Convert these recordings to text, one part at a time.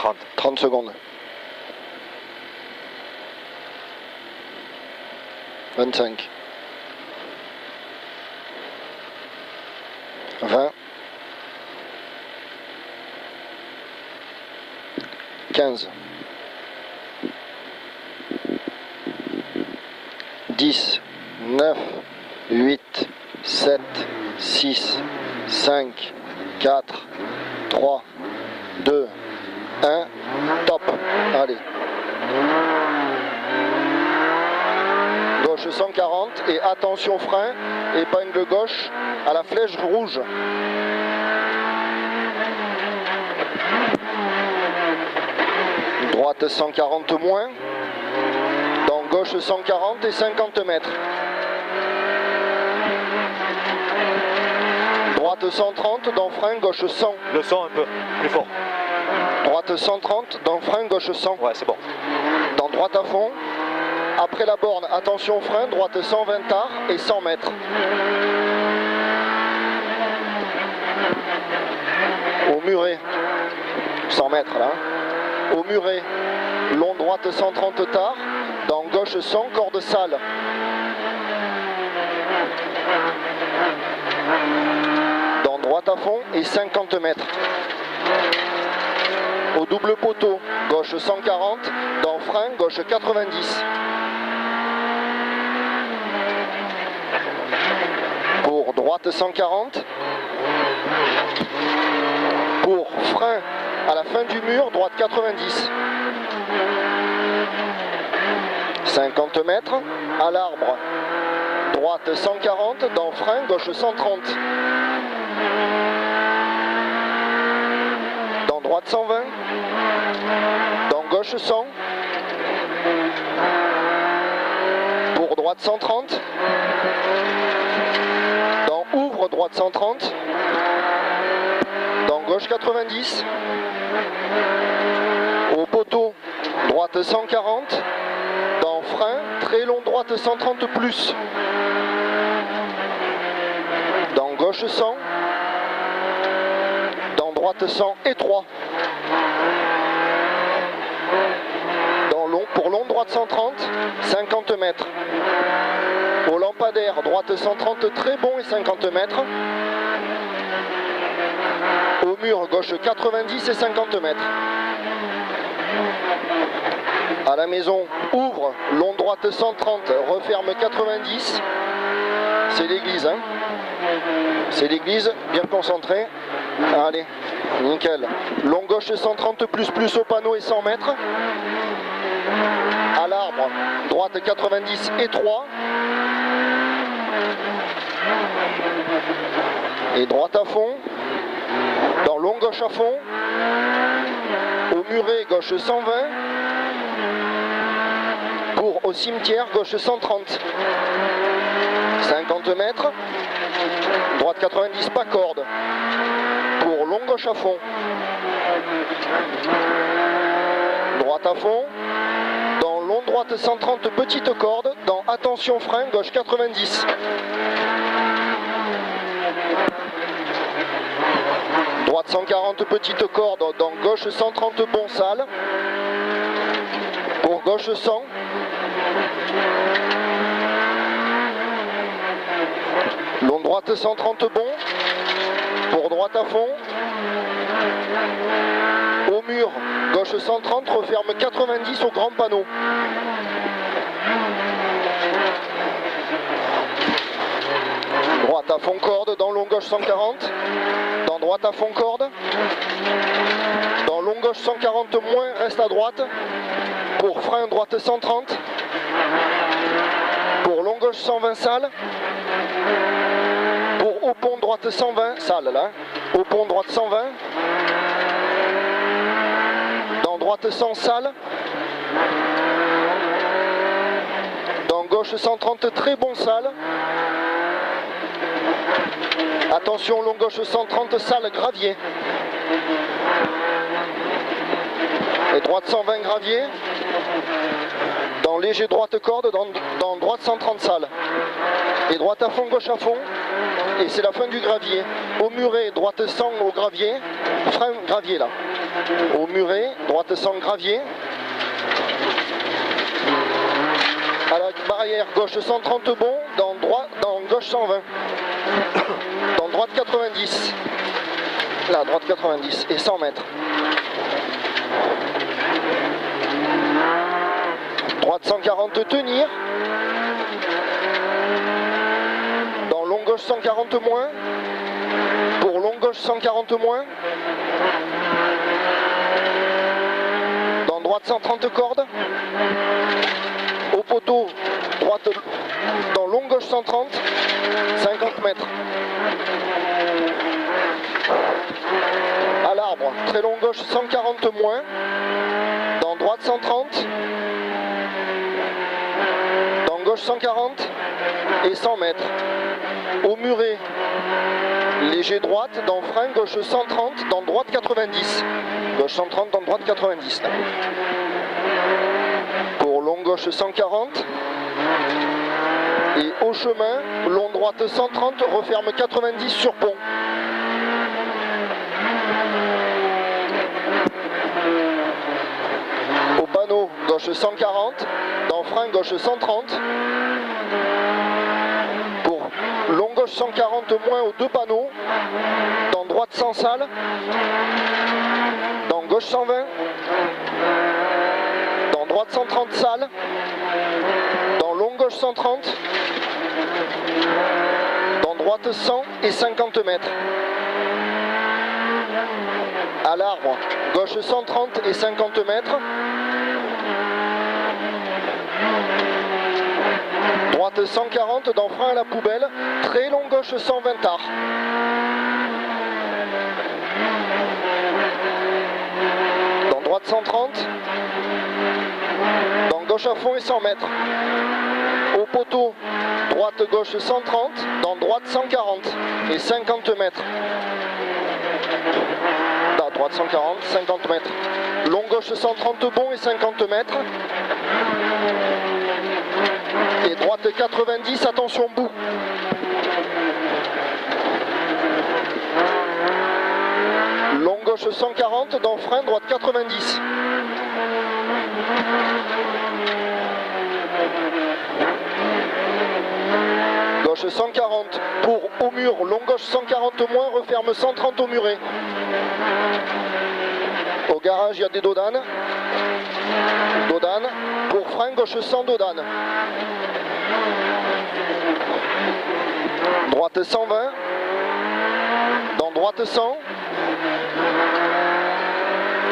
30. 30 secondes. 25. 20. 15. 10. 9. 8. 7. 6. 5. 4. 3. 2. 1. Top. Allez. Gauche 140 et attention frein, épingle gauche à la flèche rouge. Droite 140 moins, donc gauche 140 et 50 mètres. Droite 130, dans frein, gauche 100. Le son un peu plus fort. Droite 130, dans frein, gauche 100. Ouais, c'est bon. Dans droite à fond. Après la borne, attention frein, droite 120 tard et 100 mètres. Au muret, 100 mètres là. Au muret, long droite 130 tard, dans gauche 100, corde sale. Dans droite à fond et 50 mètres. Au double poteau, gauche 140, dans frein, gauche 90. Pour droite 140. Pour frein à la fin du mur, droite 90. 50 mètres, à l'arbre, droite 140, dans frein, gauche 130. Dans droite 120, dans gauche 100. Pour droite 130. Dans ouvre, droite 130. Dans gauche 90. Au poteau, droite 140. Dans frein, très long droite 130 plus. Dans gauche 100. Dans droite 100 et 3. Pour long droite 130, 50 mètres. Au lampadaire, droite 130 très bon et 50 mètres. Au mur, gauche 90 et 50 mètres. À la maison, ouvre, long droite 130, referme 90. C'est l'église, hein. C'est l'église, bien concentré. Allez, nickel. Long gauche 130 plus au panneau et 100 mètres. À l'arbre, droite 90 et 3. Et droite à fond. Dans long gauche à fond. Au muret, gauche 120. Pour au cimetière, gauche 130. 50 mètres. Droite 90, pas corde. Pour long gauche à fond. Droite à fond. Dans long droite 130, petite corde. Dans attention frein, gauche 90. Droite 140, petite corde. Dans gauche 130, bon sale. Pour gauche 100. Long droite 130 bon. Pour droite à fond. Au mur, gauche 130, referme 90 au grand panneau. Droite à fond corde, dans long gauche 140. Dans droite à fond corde. Dans long gauche 140 moins, reste à droite. Pour frein droite 130. Pour long gauche 120 sale. Pour au pont droite 120, sale là. Au pont droite 120. Dans droite 100 sale. Dans gauche 130 très bon sale. Attention long gauche 130 sale gravier. Et droite 120 gravier. Dans léger droite corde, dans droite 130 salles. Et droite à fond, gauche à fond. Et c'est la fin du gravier. Au muret, droite 100 au gravier. Frein gravier là. Au muret, droite 100 gravier. À la barrière, gauche 130 bon, dans gauche 120. Dans droite 90. Là, droite 90 et 100 mètres. Droite 140 tenir. Dans long gauche 140 moins. Pour long gauche 140 moins. Dans droite 130 cordes. Au poteau, droite dans long gauche 130, 50 mètres. À l'arbre, très long gauche 140 moins. Dans droite 130. Dans gauche 140 et 100 mètres. Au muret, léger droite, dans frein, gauche 130, dans droite 90. Gauche 130, dans droite 90. Là. Pour long gauche 140. Et au chemin, long droite 130, referme 90 sur pont. Au panneau, gauche 140, dans frein, gauche 130. Pour long gauche 140 moins aux deux panneaux, dans droite 100 salles, dans gauche 120, dans droite 130 salles, dans long gauche 130, dans droite 100 et 50 mètres. À l'arbre, gauche 130 et 50 mètres. Droite 140 dans frein à la poubelle, très long gauche 120 tard. Dans droite 130, dans gauche à fond et 100 mètres. Au poteau, droite gauche 130, dans droite 140 et 50 mètres. Là, droite 140, 50 mètres. Long gauche 130 bon et 50 mètres. Et droite 90, attention bout. Long gauche 140, dans frein, droite 90. Gauche 140 pour au mur, long gauche 140 moins, referme 130 au muret. Au garage, il y a des dodanes. Dodane. Pour frein, gauche 100 dodane. Droite 120. Dans droite 100.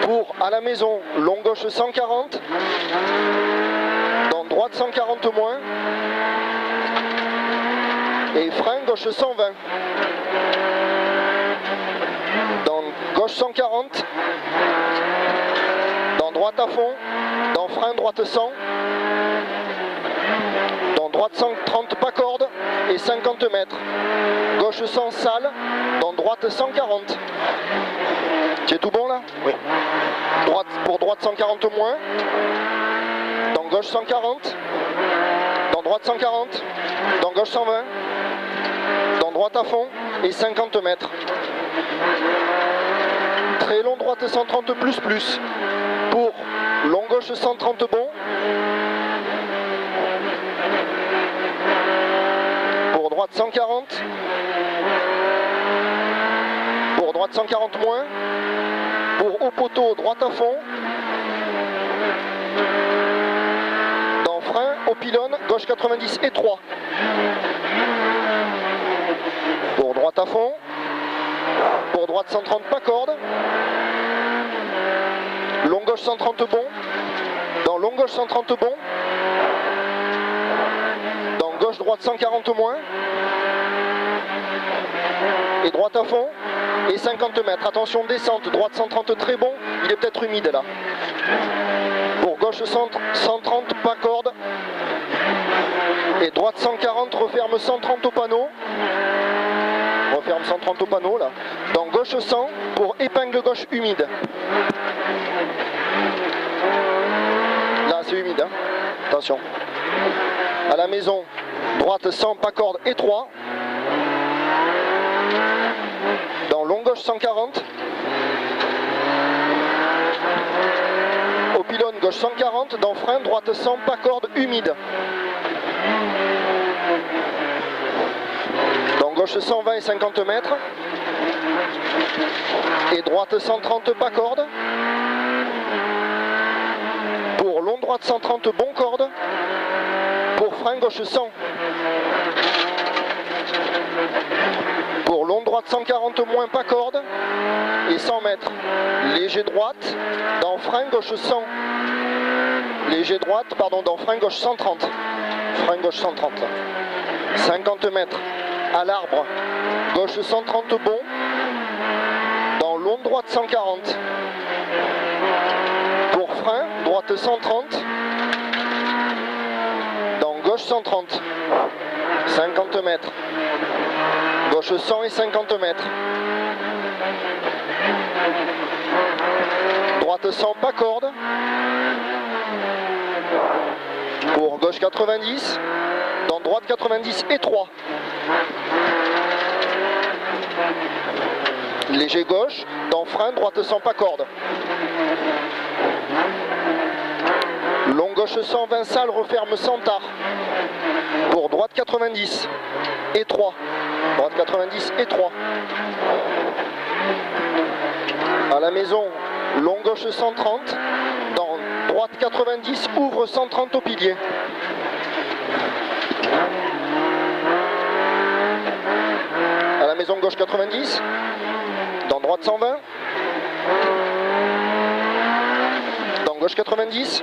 Pour à la maison, long gauche 140. Dans droite 140 moins. Et frein, gauche 120. Dans gauche 140. Dans droite à fond. Dans frein, droite 100. Dans droite 130, pas corde. Et 50 mètres. Gauche 100, salle. Dans droite 140. C'est tout bon là? Oui. Droite, pour droite 140 moins. Dans gauche 140. Dans droite 140. Dans gauche 120. Dans droite à fond. Et 50 mètres. Très long droite 130 plus. Pour long gauche 130 bon. Pour droite 140. Pour droite 140 moins. Pour haut poteau, droite à fond. Dans frein, au pylône, gauche 90 et 3. Pour droite à fond. Pour droite 130, pas corde. Long gauche 130 bon. Dans long gauche 130 bon. Dans gauche droite 140 moins. Et droite à fond. Et 50 mètres. Attention, descente. Droite 130 très bon. Il est peut-être humide là. Pour gauche 130, pas corde. Et droite 140, referme 130 au panneau. Referme 130 au panneau là. Dans gauche 100 pour épingle gauche humide. c'est humide, hein. Attention. À la maison, droite 100, pas corde, étroit. Dans long gauche 140. Au pylône gauche 140, dans frein, droite 100, pas corde, humide. Dans gauche 120 et 50 mètres. Et droite 130, pas corde. Pour long droite 130, bon corde. Pour frein gauche 100. Pour long droite 140 moins, pas corde. Et 100 mètres. Léger droite, dans frein gauche 100. Léger droite, pardon, dans frein gauche 130. Frein gauche 130. 50 mètres. À l'arbre, gauche 130 bon. Dans long droite 140. Pour frein, droite 130. Dans gauche 130. 50 mètres. Gauche 100 et 50 mètres. Droite 100, pas corde. Pour gauche 90. Dans droite 90, étroit. Léger gauche. Dans frein, droite 100, pas corde. Long gauche 120 sale, referme sans tard. Pour droite 90, étroit. Droite 90, étroit. À la maison, long gauche 130. Dans droite 90, ouvre 130 au pilier. À la maison, gauche 90. Dans droite 120. Dans gauche 90.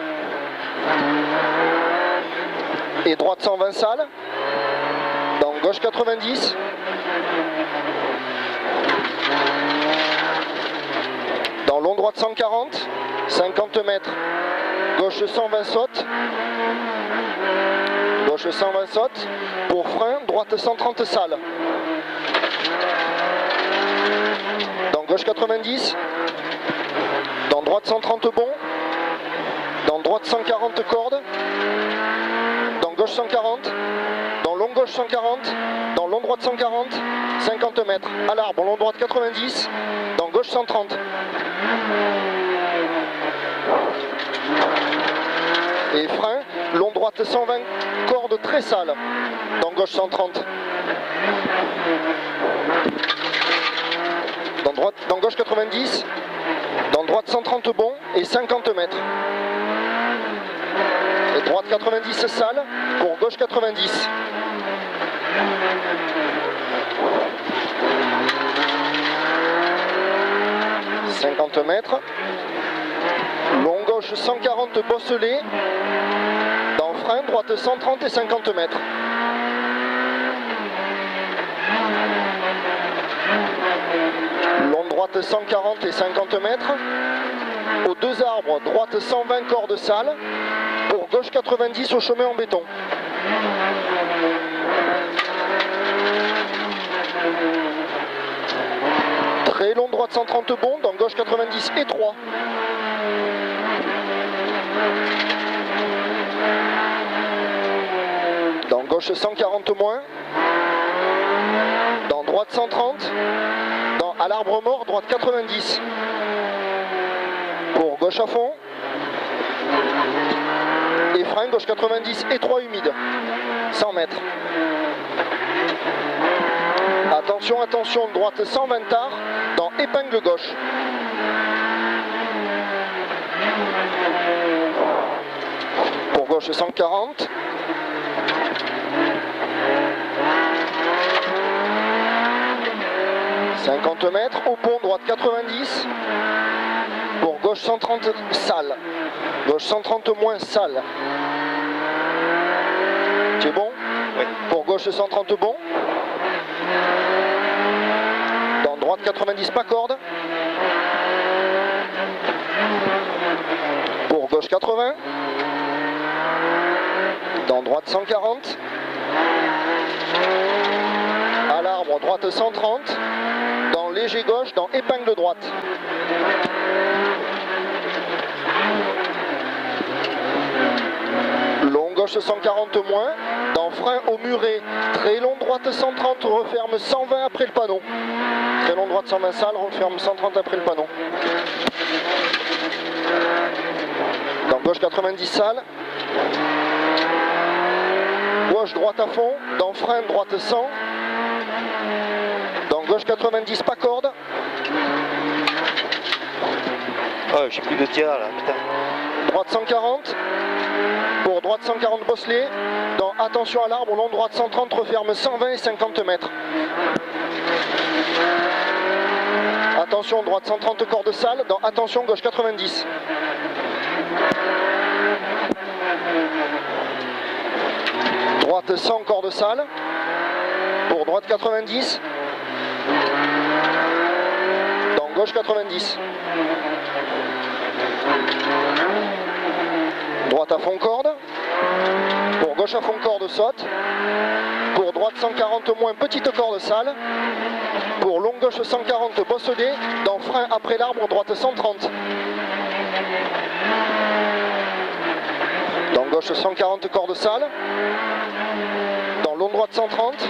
Et droite 120 sale. Dans gauche 90. Dans long droite 140. 50 mètres. Gauche 120 saute. Gauche 120 saute. Pour frein, droite 130 sale. Dans gauche 90. Dans droite 130 bon. Dans droite 140 corde. Dans gauche 140. Dans long gauche 140. Dans long droite 140. 50 mètres. À l'arbre, long droite 90. Dans gauche 130. Et frein, long droite 120, corde très sale. Dans gauche 130. Dans gauche 90. Dans droite 130 bon et 50 mètres. Et droite 90 sale pour gauche 90. « 50 mètres. Long gauche 140 bosselé. Dans frein, droite 130 et 50 mètres. Long droite 140 et 50 mètres. Aux deux arbres, droite 120 corde sale. Pour gauche 90 au chemin en béton. Très long droite 130 bon, dans gauche 90 étroit. Dans gauche 140 moins. Dans droite 130. À l'arbre mort, droite 90. Pour gauche à fond. Et frein, gauche 90, étroit humide. 100 mètres. Attention, attention, droite 120 tard. Dans épingle gauche. Pour gauche 140. « 50 mètres, au pont, droite 90, pour gauche 130 sale, gauche 130 moins sale. C'est bon? Oui. Pour gauche 130 bon. Dans droite 90 pas corde. Pour gauche 80. Dans droite 140. À l'arbre, droite 130. Dans léger gauche, dans épingle droite. gauche 140 moins, dans frein au muret, très long droite 130, referme 120 après le panneau. Très long droite 120 sale, referme 130 après le panneau. Dans gauche 90 sale. Gauche droite à fond, dans frein droite 100. Dans gauche 90 pas corde. Oh, j'ai plus de tir là, putain. Droite 140. Pour droite 140 bosselet. Dans attention à l'arbre, long droite 130, referme 120 et 50 mètres. Attention, droite 130 corde sale. Dans attention, gauche 90. Droite 100 corde sale. Pour droite 90. Dans gauche 90. Droite à fond corde. Pour gauche à fond corde saute. Pour droite 140 moins petite corde sale. Pour long gauche 140 bosselet. Dans frein après l'arbre droite 130. Dans gauche 140 corde sale. Dans long droite 130.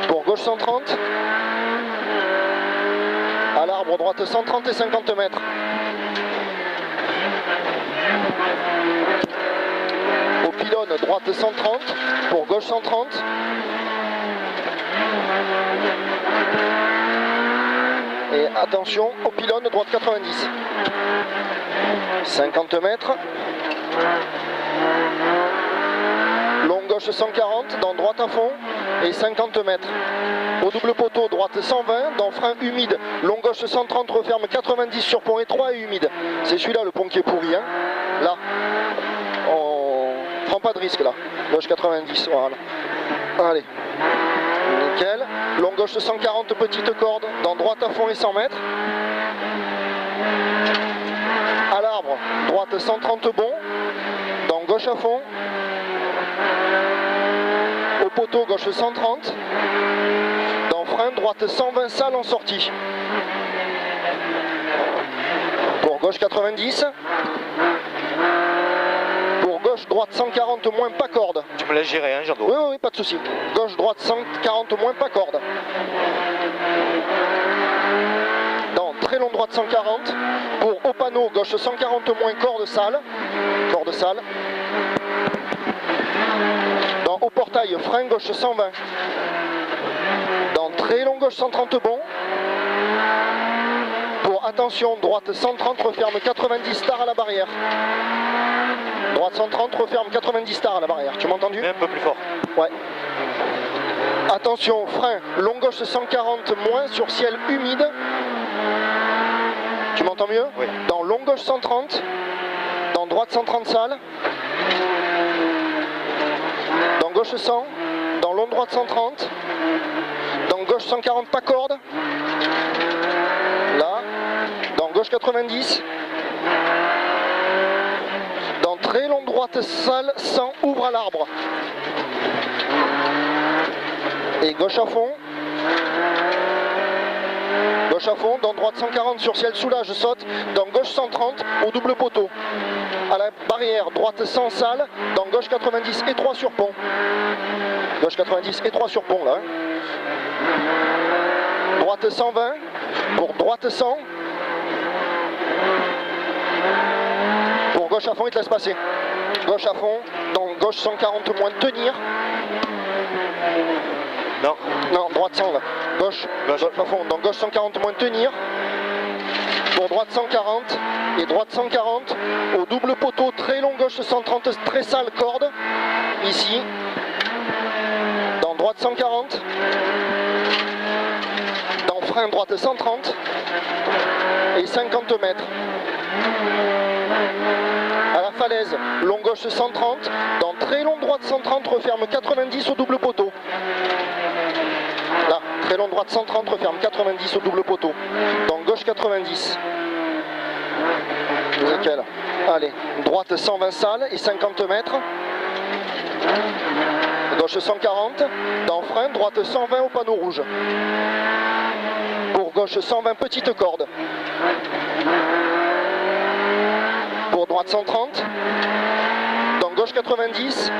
Pour gauche 130. À l'arbre droite 130 et 50 mètres. Au pylône droite 130. Pour gauche 130. Et attention au pylône droite 90. 50 mètres. Long gauche 140, dans droite à fond et 50 mètres. Au double poteau, droite 120, dans frein humide, long gauche 130, referme 90 sur pont étroit et humide. C'est celui-là le pont qui est pourri, hein. Là, on prend pas de risque là. Gauche 90, voilà. Allez, nickel. Long gauche 140, petite corde, dans droite à fond et 100 mètres. À l'arbre, droite 130 bon, dans gauche à fond. Au poteau, gauche 130. Dans frein, droite 120 sale en sortie. Pour gauche 90. Pour gauche, droite 140 moins pas corde. Tu me l'as géré, hein, Jardot? Oui, oui, oui, pas de souci. Gauche, droite 140 moins pas corde. Dans très long droite 140. Pour au panneau, gauche 140 moins corde sale. Corde sale. Dans au portail, frein gauche 120. Dans très long gauche 130 bon. Pour attention, droite 130, referme 90 stars à la barrière. Droite 130, referme 90 stars à la barrière. Tu m'as entendu? Mais un peu plus fort. Ouais. Attention, frein, long gauche 140 moins sur ciel humide. Tu m'entends mieux? Oui. Dans long gauche 130. Dans droite 130 sale. Dans gauche 100. Dans long droite 130. Dans gauche 140 pas corde. Là. Dans gauche 90. Dans très long droite sale 100 ouvre à l'arbre. Et gauche à fond. Gauche à fond, dans droite 140 sur ciel soulage saute, dans gauche 130 au double poteau. À la barrière, droite 100 sale, dans gauche 90 étroit sur pont. Gauche 90 étroit sur pont là. Droite 120, pour droite 100. Pour gauche à fond, il te laisse passer. Gauche à fond, dans gauche 140 moins tenir. Non. Non, droite 100 là. Gauche à fond, donc gauche 140 moins tenir. Pour droite 140 et droite 140 au double poteau très long gauche 130 très sale corde. Ici. Dans droite 140. Dans frein droite 130 et 50 mètres. À la falaise, long gauche 130, dans très long droite 130, referme 90 au double poteau. Là, très long droite 130, referme 90 au double poteau. Dans gauche 90. Nickel. Allez, droite 120 sale et 50 mètres. Gauche 140, dans frein, droite 120 au panneau rouge. Pour gauche 120, petite corde. Pour droite 130. Dans gauche 90,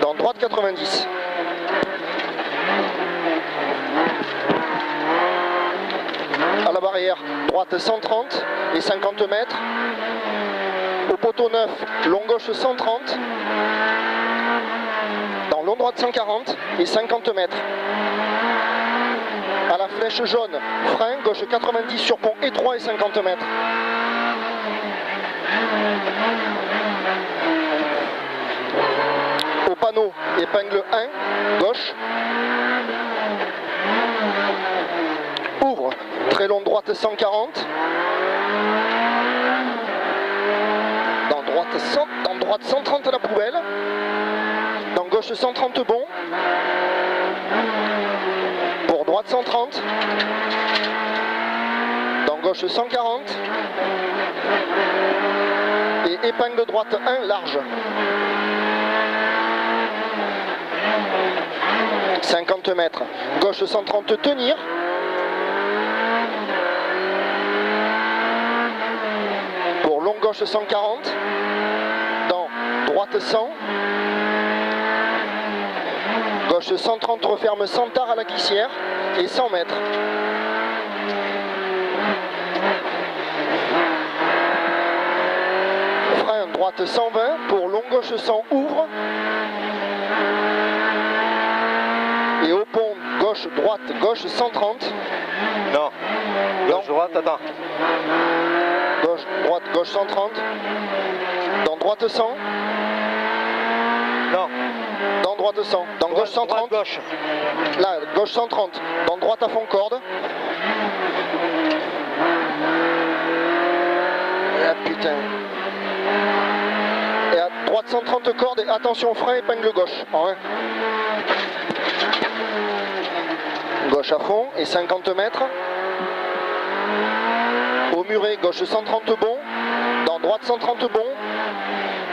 dans droite 90. À la barrière, droite 130 et 50 mètres. Au poteau 9, long gauche 130. Dans long droite 140 et 50 mètres. À la flèche jaune, frein, gauche 90 sur pont étroit et 50 mètres. Au panneau, épingle 1, gauche. Ouvre, très long droite 140. Dans droite 130 à la poubelle. Dans gauche 130 bon. Pour droite 130. Dans gauche 140. Et épingle droite 1 large. 50 mètres. Gauche 130 tenir. Pour long gauche 140. Dans droite 100. Gauche 130 referme 100 tard à la glissière et 100 mètres. Frein droite 120 pour long gauche 100 ouvre. Et au pont gauche droite gauche 130. Non. Gauche, droite, attends. Gauche, droite, gauche 130. Dans droite 100. Non. Dans droite 100. Dans gauche 130. Droite, gauche. Là, gauche 130. Dans droite à fond corde. Ah putain. Et à droite 130 corde et attention frein épingle gauche. Hein. Gauche à fond et 50 mètres. Au muret, gauche 130 bon. Dans droite 130 bon.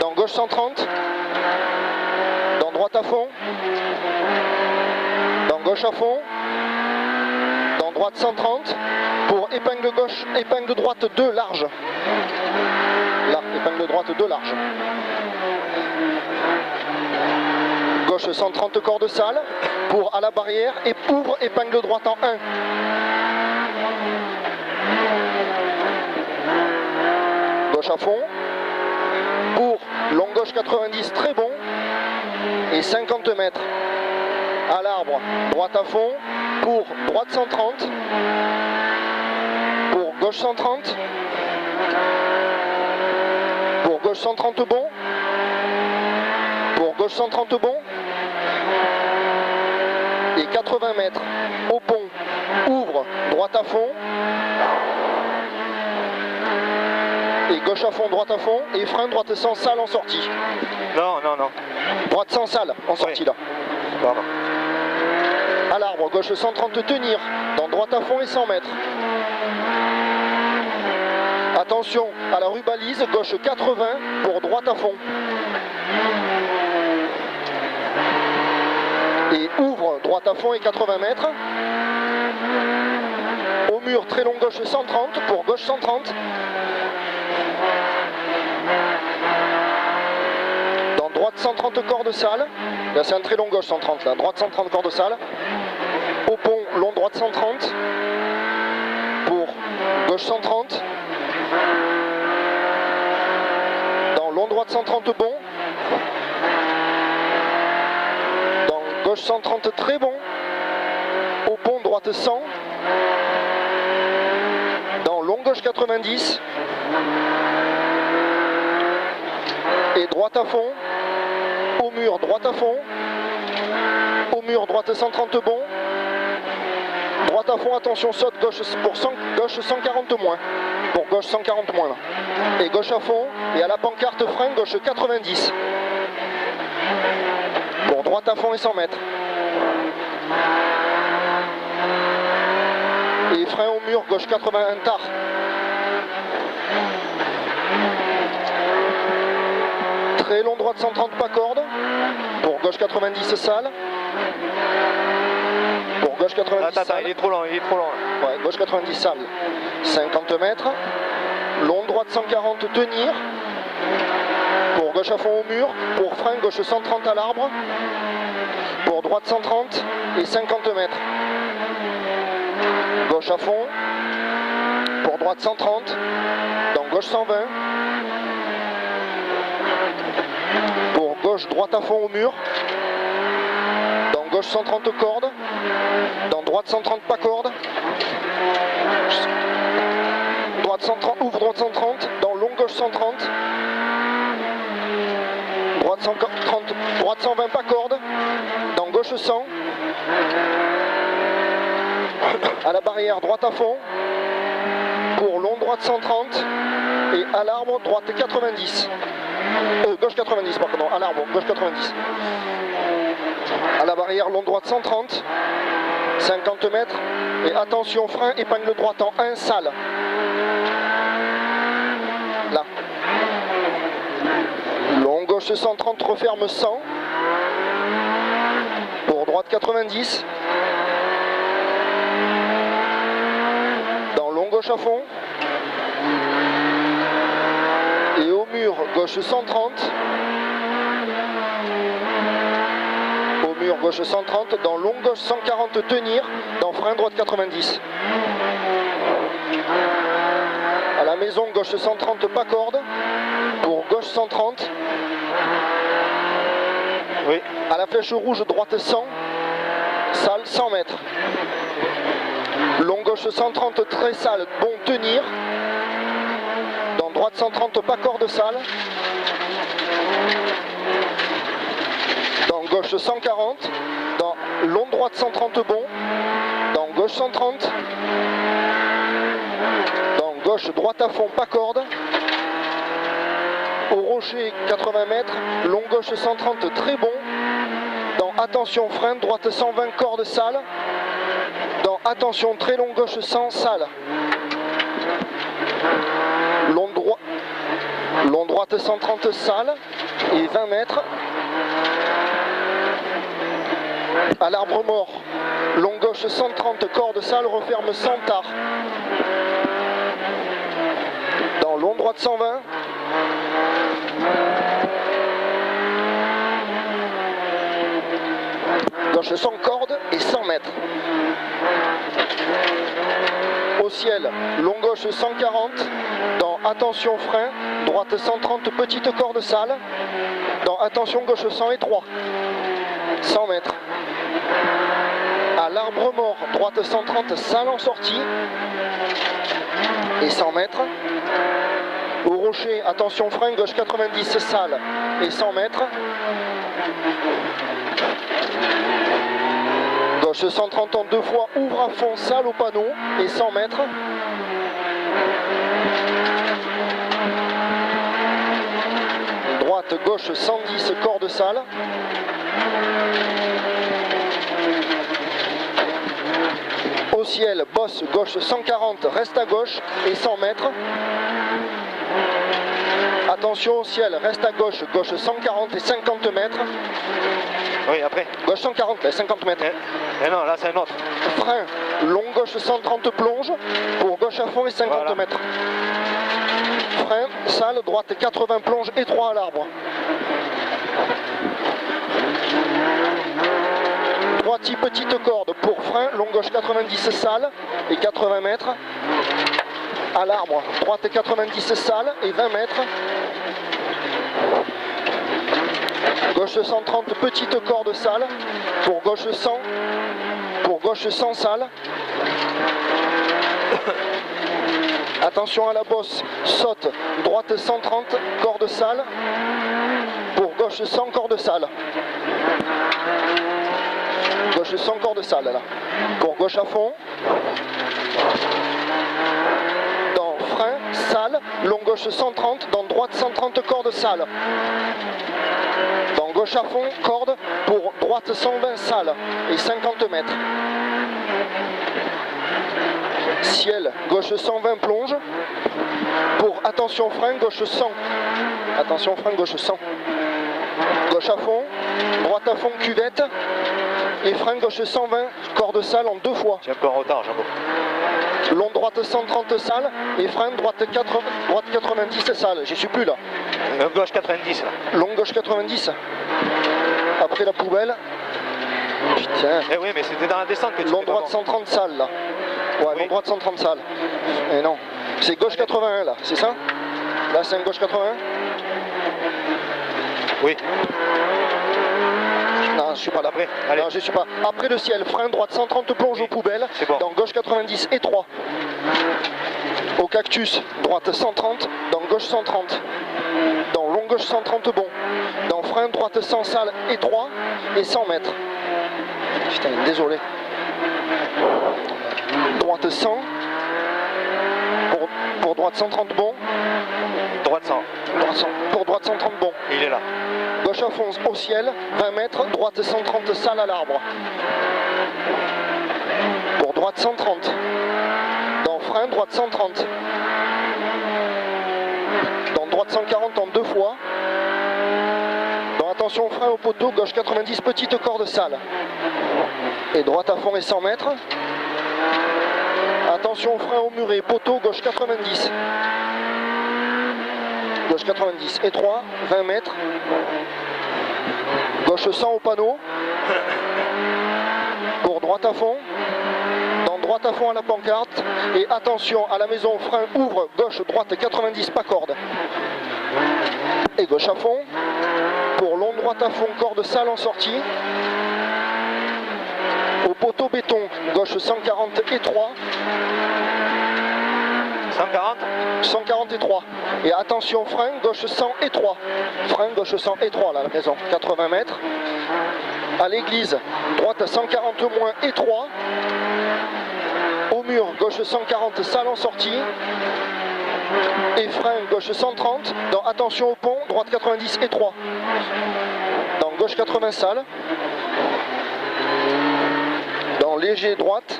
Dans gauche 130. Dans droite à fond. Dans gauche à fond. Dans droite 130. Pour épingle gauche, épingle droite 2 large. Là, épingle droite 2 large. Gauche 130 corde sale. Pour à la barrière et ouvre épingle droite en 1. Gauche à fond. Pour long gauche 90 très bon. Et 50 mètres. À l'arbre, droite à fond. Pour droite 130. Pour gauche 130. Pour gauche 130 bon. Pour gauche 130 bon. Et 80 mètres. Au pont, ouvre, droite à fond. Et gauche à fond, droite à fond. Et frein, droite sans salle en sortie. Non, non, non. Droite sans salle en sortie là. Pardon. À l'arbre, gauche 130 tenir. Dans droite à fond et 100 mètres. Attention à la rue balise, gauche 80 pour droite à fond. Et ouvre, droite à fond et 80 mètres. Au mur, très long gauche 130 pour gauche 130. Dans droite 130 corde sale. Là c'est un très long gauche 130 là. Droite 130 corde sale. Au pont, long droite 130. Pour gauche 130. Dans long droite 130 bon. Dans gauche 130 très bon. Au pont droite 100. Dans long gauche 90. Et droite à fond. Au mur droite à fond. Au mur droite 130 bon. Droite à fond, attention, saute gauche pour 100, gauche 140 moins. Pour gauche 140 moins là. Et gauche à fond. Et à la pancarte frein gauche 90. Pour droite à fond et 100 mètres. Et frein au mur gauche 81 tard. Très long droite 130 pas corde. Pour gauche 90 sale. Pour gauche 90 Attends, sale. il est trop long, il est trop long. Ouais, gauche 90 sale. 50 mètres. Long droite 140 tenir. Pour gauche à fond au mur, pour frein gauche 130 à l'arbre, pour droite 130 et 50 mètres. Gauche à fond, pour droite 130, dans gauche 120, pour gauche droite à fond au mur, dans gauche 130 cordes, dans droite 130 pas corde, droite 130, ouvre droite 130, dans long gauche 130, droite 130, droite 120 pas corde, dans gauche 100, à la barrière droite à fond, pour long droite 130 et à l'arbre droite 90, gauche 90 pardon, à l'arbre gauche 90, à la barrière long droite 130, 50 mètres et attention frein épingle droite en 1 sale, là, long gauche 130 referme 100, pour droite 90, dans long gauche à fond, et au mur gauche 130, au mur gauche 130, dans long gauche 140 tenir, dans frein droite 90. À la maison gauche 130 pas corde, pour gauche 130, Oui. à la flèche rouge droite 100, sale 100 mètres. Long gauche 130 très sale, bon tenir, dans droite 130 pas corde sale, dans gauche 140, dans long droite 130 bon, dans gauche 130, dans gauche droite à fond pas corde, au rocher 80 mètres, long gauche 130 très bon, dans attention frein droite 120 corde sale, dans attention très long gauche 100 sale, long droite 130 sale et 20 mètres, à l'arbre mort, long gauche 130 corde sale referme 100 tard, dans long droite 120, gauche 100 cordes et 100 mètres. Au ciel, long gauche 140, dans attention frein, droite 130 petite corde sale, dans attention gauche 100 et 3, 100 mètres. À l'arbre mort, droite 130 sale en sortie et 100 mètres. Au rocher, attention frein, gauche 90 sale et 100 mètres. Gauche 130 en 2 fois, ouvre à fond, sale au panneau et 100 mètres. Droite, gauche 110, corde sale. Au ciel, bosse, gauche 140, reste à gauche et 100 mètres. Attention au ciel, reste à gauche, gauche 140 et 50 mètres. Oui, après. Gauche 140 et 50 mètres. Et non, là c'est un autre. Frein, long gauche 130 plonge, pour gauche à fond et 50 Voilà. mètres. Frein, sale, droite 80 plonge et 3 à l'arbre. Droite petite corde pour frein, long gauche 90 sale et 80 mètres. À l'arbre, droite 90 sale et 20 mètres. Gauche 130 petite corde sale, pour gauche 100, pour gauche 100 sale. Attention à la bosse, saute, droite 130, corde sale, pour gauche 100, corde sale. Gauche 100, corde sale là. Pour gauche à fond. Dans frein, sale, long gauche 130, dans droite 130, corde sale. Dans gauche à fond, corde, pour droite 120 sale et 50 mètres. Ciel, gauche 120 plonge, pour attention frein, gauche 100. Attention frein, gauche 100. Gauche à fond, droite à fond, cuvette, et frein gauche 120, corde sale en 2 fois. J'ai un peu en retard, Jean-Paul. long droite 130 salle et frein droite 90 salle. J'y suis plus là. Gauche 90 là. Long gauche 90. Après la poubelle. Putain. Eh oui, mais c'était dans la descente que tu Long fais droite pas 130 salles là. Ouais, Oui. long droite 130 salles. Et non. C'est gauche 81 là, c'est ça? Là c'est un gauche 81? Oui. Non, je suis pas là. Après, allez. Non, je suis pas. Après le ciel, frein droite 130 plonge Oui, aux poubelles. c'est bon. Dans gauche 90 et 3. Au cactus, droite 130, dans gauche 130. Dans long gauche 130 bon. Dans frein droite 100 salle et 3 et 100 mètres. Putain, désolé. Droite 100. Pour droite 130 bon. Droite 100. Pour droite 130 bon. Il est là. Gauche à fond au ciel, 20 mètres, droite 130 salle à l'arbre. Pour droite 130. Dans frein, droite 130. Dans droite 140 en 2 fois. Dans attention frein au poteau, gauche 90, petite corde salle. Et droite à fond et 100 mètres. Attention frein au muret, poteau, gauche 90. Gauche 90 et 3, 20 mètres. Gauche 100 au panneau. Pour droite à fond. Dans droite à fond à la pancarte. Et attention à la maison, frein ouvre, gauche, droite 90, pas corde. Et gauche à fond. Pour long droite à fond, corde salle en sortie. Au poteau béton, gauche 140 et 3. 140. 140 et 3. Et attention, frein, gauche 100 et 3. Frein, gauche 100 et 3, là, la maison. 80 mètres. À l'église, droite 140 moins et 3. Au mur, gauche 140, salle en sortie. Et frein, gauche 130. Dans attention au pont, droite 90 et 3. Dans gauche 80 salle. Dans léger droite.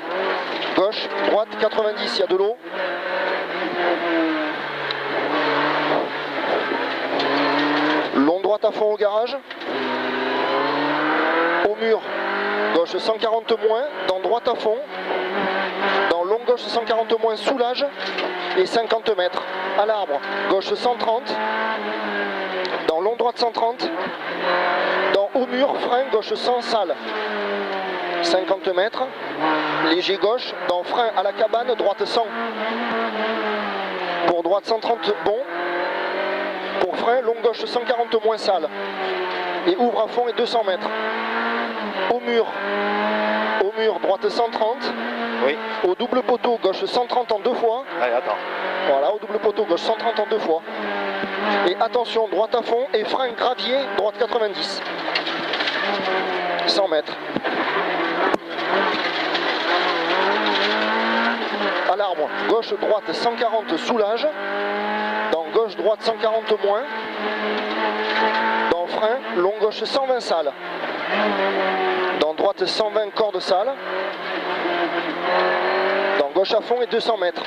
Gauche, droite 90, il y a de l'eau. Long droite à fond au garage. Au mur, gauche 140 moins, dans droite à fond. Dans long gauche 140 moins, soulage. Et 50 mètres. À l'arbre, gauche 130. Dans long droite 130. Dans au mur, frein, gauche 100, salle. 50 mètres. Léger gauche, dans frein à la cabane, droite 100. Pour droite 130 bon. Pour frein, long gauche 140 moins salle. Et ouvre à fond et 200 mètres. Au mur, droite 130. Oui. Au double poteau, gauche 130 en 2 fois. Allez, attends. Voilà, au double poteau, gauche 130 en 2 fois. Et attention, droite à fond et frein gravier, droite 90. 100 mètres. À l'arbre, gauche droite 140 soulage. Dans gauche droite 140 moins. Dans frein, long gauche 120 salle. Dans droite 120 corde salle. Dans gauche à fond et 200 mètres.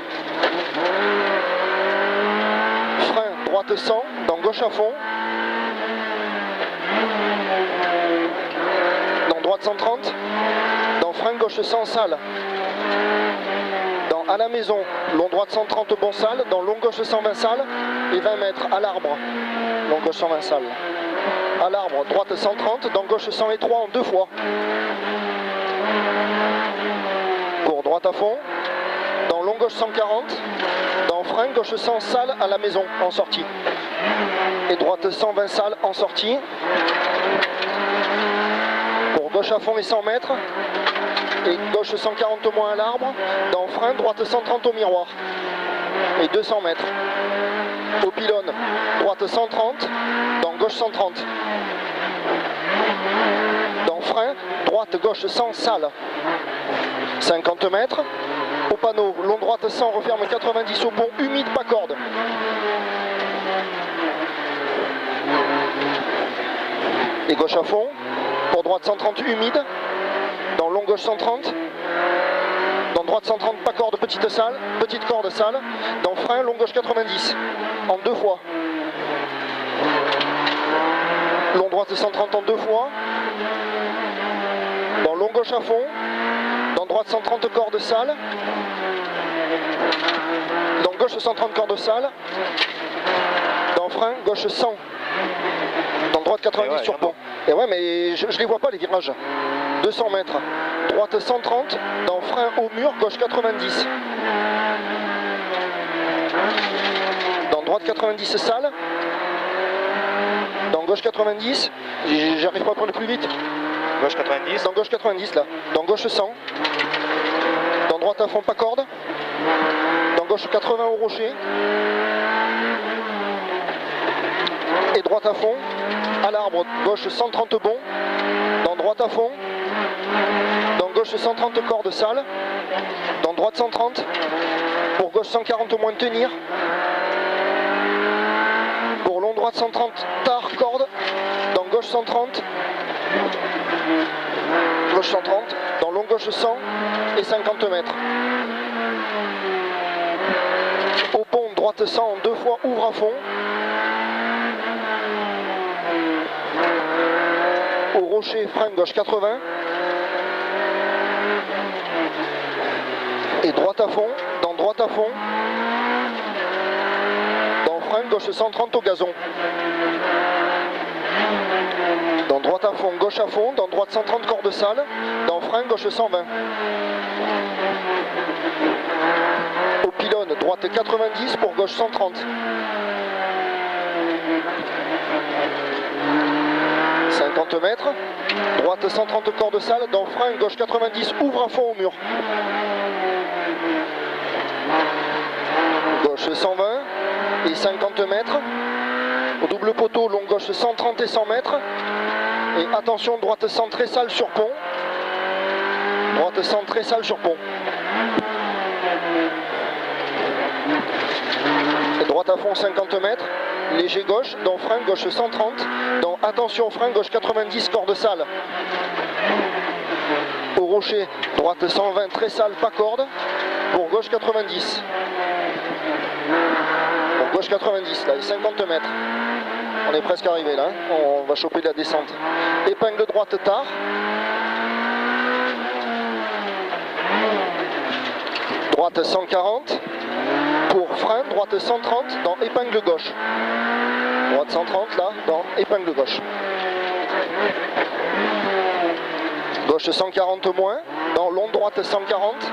Frein droite 100, dans gauche à fond. Dans droite 130. Dans frein gauche 100 salle. Dans à la maison, long droite 130 bon salle. Dans long gauche 120 salle. Et 20 mètres à l'arbre. Long gauche 120 salle. À l'arbre, droite 130, dans gauche 100 et 3 en 2 fois. Pour droite à fond. Dans long gauche 140. Dans frein gauche 100 salle à la maison en sortie. Et droite 120 salle en sortie. Pour gauche à fond et 100 mètres. Et gauche 140 moins à l'arbre. Dans frein, droite 130 au miroir. Et 200 mètres. Au pylône, droite 130, dans gauche 130. Dans frein, droite gauche 100 salle. 50 mètres. Au panneau, long droite 100, referme 90 au pont, humide, pas corde. Et gauche à fond. Pour droite 130 humide. Dans long gauche 130. Dans droite 130, pas corde, petite salle, petite corde salle. Dans frein, long gauche 90. En 2 fois. Long droite 130 en 2 fois. Dans long gauche à fond. Dans droite droite 130 corde sale. Dans gauche 130 corde sale. Dans frein, gauche 100. Dans droite 90 sur pont. Et ouais, mais je les vois pas les virages. 200 mètres. Droite 130. Dans frein au mur, gauche 90. Dans droite 90 sale. Dans gauche 90. J'arrive pas à prendre plus vite. Gauche 90. Dans gauche 90 là. Dans gauche 100. Dans droite à fond pas corde. Dans gauche 80 au rocher. Et droite à fond. À l'arbre, gauche 130 bon. Dans droite à fond. Dans gauche 130 corde sale. Dans droite 130. Pour gauche 140 moins tenir. Pour long droite 130 tard corde. Dans gauche 130. Gauche 130. Dans long gauche 100 et 50 mètres. Au pont droite 100 en 2 fois ouvre à fond. Au rocher frein gauche 80. Et droite à fond. Dans droite à fond. Dans frein gauche 130 au gazon. Dans droite à fond, gauche à fond, dans droite 130 corde sale, dans frein gauche 120. Au pylône, droite 90 pour gauche 130. 50 mètres, droite 130 corde sale, dans frein gauche 90, ouvre à fond au mur. Gauche 120 et 50 mètres. Au double poteau, long gauche 130 et 100 mètres. Et attention, droite 100 très sale sur pont. Droite 100 très sale sur pont. Et droite à fond 50 mètres. Léger gauche, dans frein gauche 130. Dans attention, frein gauche 90, corde sale. Au rocher, droite 120 très sale, pas corde. Pour gauche 90. Pour gauche 90, là, et 50 mètres. On est presque arrivé là, on va choper de la descente. Épingle droite tard. Droite 140. Pour frein, droite 130 dans épingle gauche. Droite 130 là, dans épingle gauche. Gauche 140 moins, dans long droite 140.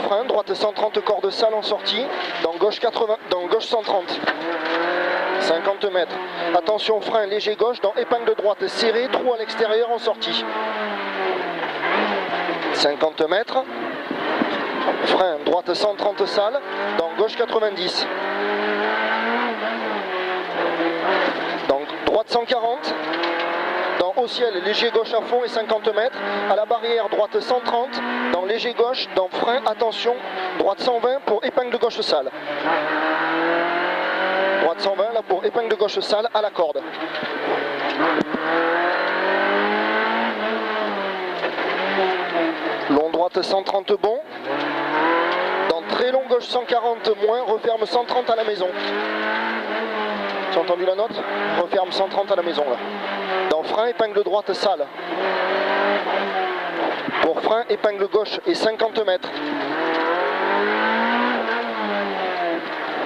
Frein, droite 130 corde sale en sortie, dans gauche 80, dans gauche 130. 50 mètres. Attention, frein léger gauche, dans épingle droite serré, trou à l'extérieur en sortie. 50 mètres. Frein, droite 130 sale, dans gauche 90. Dans droite 140. Au ciel, léger gauche à fond et 50 mètres. À la barrière, droite 130. Dans léger gauche, dans frein, attention. Droite 120 pour épingle gauche sale. Droite 120 là pour épingle gauche sale à la corde. Long droite 130 bon. Dans très long gauche 140 moins, referme 130 à la maison. Tu as entendu la note? Referme 130 à la maison là. Dans frein, épingle droite sale. Pour frein, épingle gauche et 50 mètres.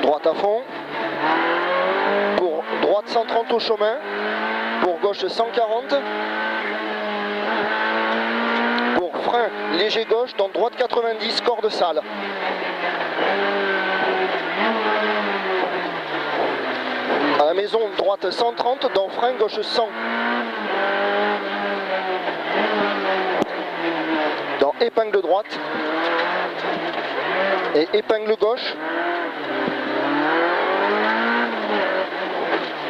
Droite à fond. Pour droite 130 au chemin. Pour gauche 140. Pour frein, léger gauche, dans droite 90, corde sale. À la maison, droite 130, dans frein, gauche 100. Dans épingle droite. Et épingle gauche.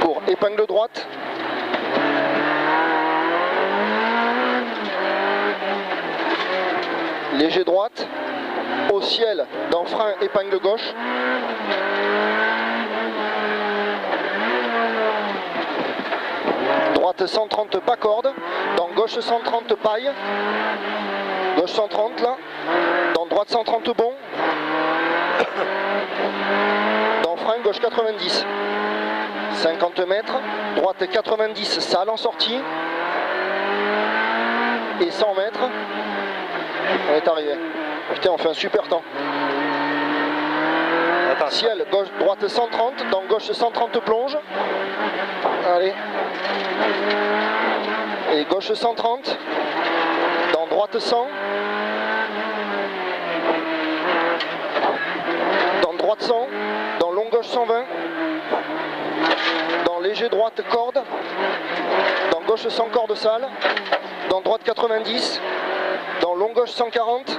Pour épingle droite. Léger droite. Au ciel, dans frein, épingle gauche. Droite 130 pas corde, dans gauche 130 paille, gauche 130 là, dans droite 130 bon, dans frein, gauche 90. 50 mètres, droite 90, sale en sortie. Et 100 mètres, on est arrivé. Putain, on fait un super temps. Attends. Ciel, gauche, droite 130, dans gauche 130 plonge. Allez. Et gauche 130, dans droite 100. Dans droite 100, dans long gauche 120. Dans léger droite corde. Dans gauche 100 corde sale. Dans droite 90. Dans long gauche 140.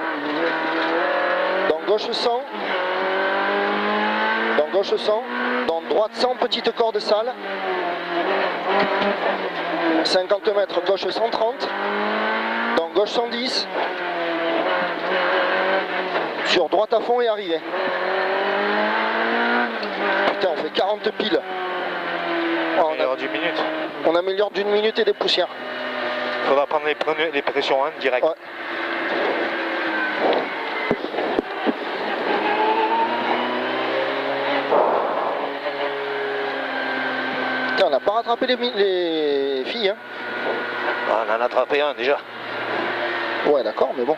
Dans gauche 100. Dans gauche 100. Dans droite 100 petite corde sale. 50 mètres gauche 130. Dans gauche 110. Sur droite à fond et arrivé. Putain, on fait 40 piles. On améliore d'une minute. On améliore d'une minute et des poussières. Faudra prendre les pressions hein, direct. Ouais. Putain, on n'a pas rattrapé les filles. Hein. On en a attrapé un déjà. Ouais, d'accord, mais bon.